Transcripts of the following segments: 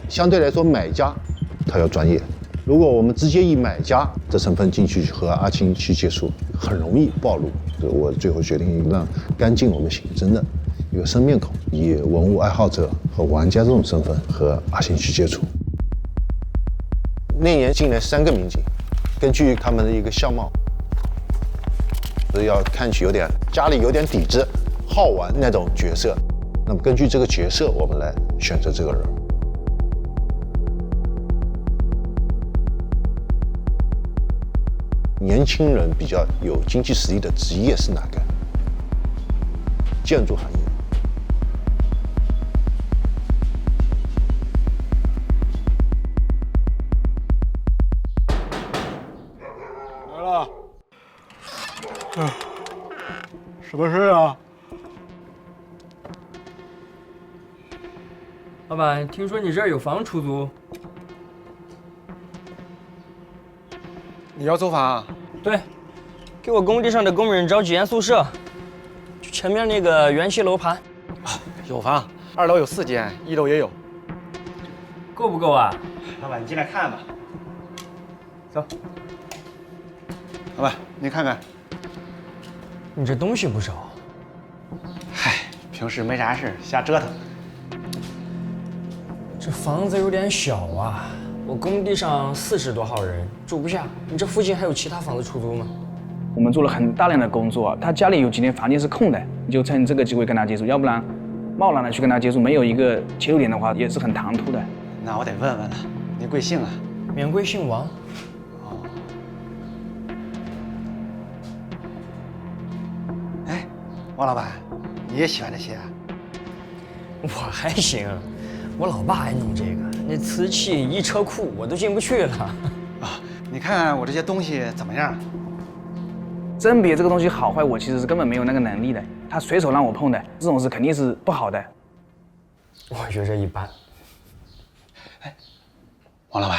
相对來說買家他要專業。如果我們直接以買家的身份進去和阿青去接觸，很容易暴露。所以我最後決定讓干净我們刑侦的一個生面孔，以文物愛好者和玩家這種身份和阿青去接觸。那年进來3個民警，根據他们的一個相貌，要看起家裡有點底子，好玩那種角色。那麼根據這個角色，我們來選擇這個人。年輕人比較有經濟實力的職業是哪個？建築行業。来了。什麼事啊？老板，聽說你這兒有房出租？你要租房啊？對，給我工地上的工人找幾間宿舍，就前面那個元氣樓盤。有房，2樓有4間，1樓也有。夠不夠啊？老板，你進來看吧。走。老板，您看看。你這東西不少。嗨，平時沒啥事，瞎折騰。這房子有點小啊。我工地上40多號人住不下，你這附近還有其他房子出租嗎？我們做了很大量的工作，他家裡有幾間房間是空的，你就趁這個機會跟他接觸，要不然貿然的去跟他接觸，沒有一個切入點的話，也是很唐突的。那我得問問了，您貴姓啊？免貴姓王。哦。哎，王老板，你也喜歡這些啊？我還行，我老爸愛弄這個。那瓷器1車庫我都進不去了。啊，你看看我這些東西怎麼樣？甄別這個東西好壞，我其實是根本沒有那個能力的。他隨手讓我碰的，這種事肯定是不好的。我覺着一般。哎，王老板，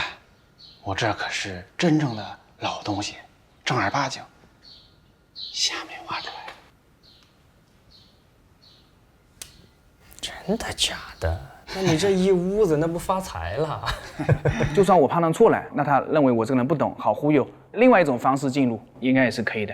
我這可是真正的老東西，正兒八經，虾没挖出來。真的假的？那你這一屋子那不發財了？就算我判斷錯了，那他認為我這個人不懂，好忽悠，另外一種方式進入應該也是可以的。